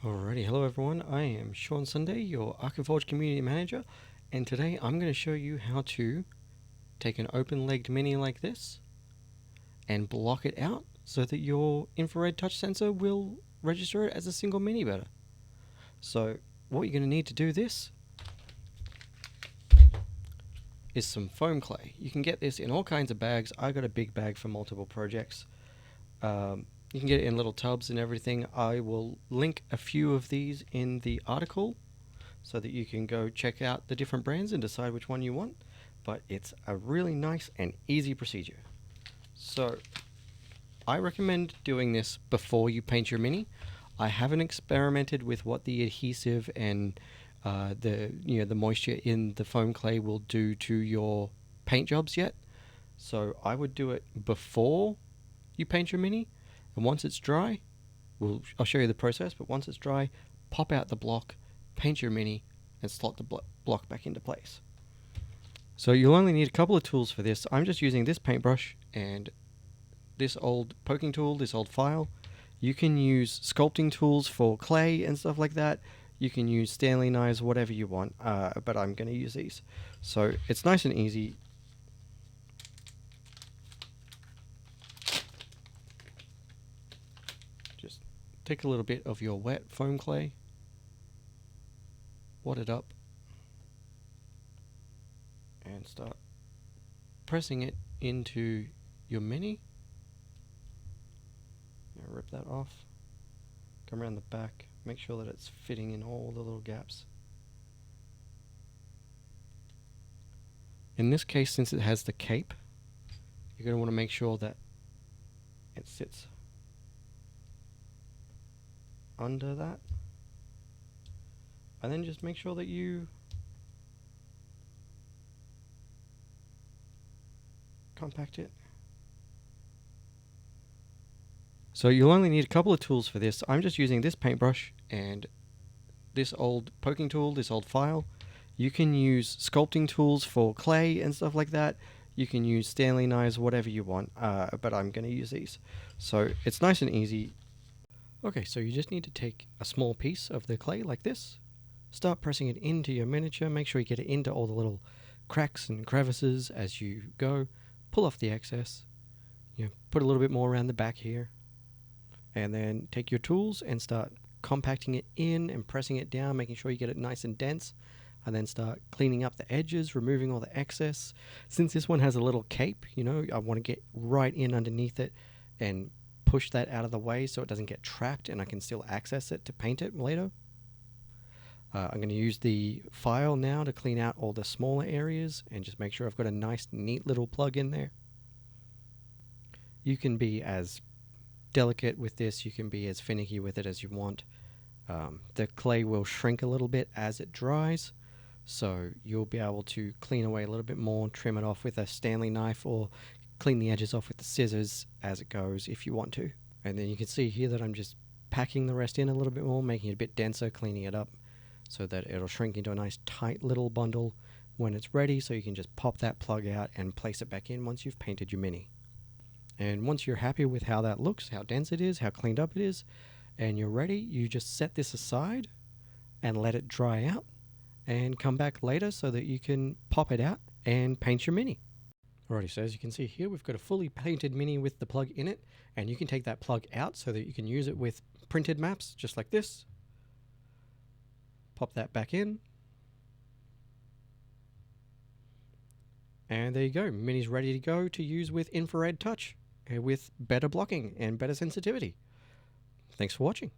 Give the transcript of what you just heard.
Alrighty, hello everyone, I am Sean Sunday, your Arkenforge Community Manager, and today I'm going to show you how to take an open-legged mini like this and block it out so that your infrared touch sensor will register it as a single mini better. So what you're going to need to do this is some foam clay. You can get this in all kinds of bags. I got a big bag for multiple projects. You can get it in little tubs and everything. I will link a few of these in the article so that you can go check out the different brands and decide which one you want. But it's a really nice and easy procedure. So I recommend doing this before you paint your mini. I haven't experimented with what the adhesive and the moisture in the foam clay will do to your paint jobs yet. So I would do it before you paint your mini. And once it's dry, I'll show you the process, but once it's dry, pop out the block, paint your mini, and slot the block back into place. So you'll only need a couple of tools for this. I'm just using this paintbrush and this old poking tool, this old file. You can use sculpting tools for clay and stuff like that. You can use Stanley knives, whatever you want, but I'm going to use these. So it's nice and easy. Just take a little bit of your wet foam clay, wad it up, and start pressing it into your mini. Now rip that off, come around the back, make sure that it's fitting in all the little gaps. In this case, since it has the cape, you're going to want to make sure that it sits under that, and then just make sure that you compact it. So you'll only need a couple of tools for this. I'm just using this paintbrush and this old poking tool, this old file. You can use sculpting tools for clay and stuff like that. You can use Stanley knives, whatever you want, but I'm going to use these. So it's nice and easy. Okay, so you just need to take a small piece of the clay like this, start pressing it into your miniature, make sure you get it into all the little cracks and crevices as you go, pull off the excess, put a little bit more around the back here, and then take your tools and start compacting it in and pressing it down, making sure you get it nice and dense, and then start cleaning up the edges, removing all the excess. Since this one has a little cape, I want to get right in underneath it and push that out of the way so it doesn't get trapped and I can still access it to paint it later. I'm going to use the file now to clean out all the smaller areas and just make sure I've got a nice neat little plug in there. You can be as delicate with this, you can be as finicky with it as you want. The clay will shrink a little bit as it dries, so you'll be able to clean away a little bit more, trim it off with a Stanley knife or clean the edges off with the scissors as it goes if you want to. And then you can see here that I'm just packing the rest in a little bit more, making it a bit denser, cleaning it up so that it'll shrink into a nice tight little bundle when it's ready, so you can just pop that plug out and place it back in once you've painted your mini. And once you're happy with how that looks, how dense it is, how cleaned up it is, and you're ready, you just set this aside and let it dry out and come back later so that you can pop it out and paint your mini. Alrighty, so as you can see here, we've got a fully painted mini with the plug in it, and you can take that plug out so that you can use it with printed maps, just like this. Pop that back in. And there you go, mini's ready to go to use with infrared touch, with better blocking and better sensitivity. Thanks for watching.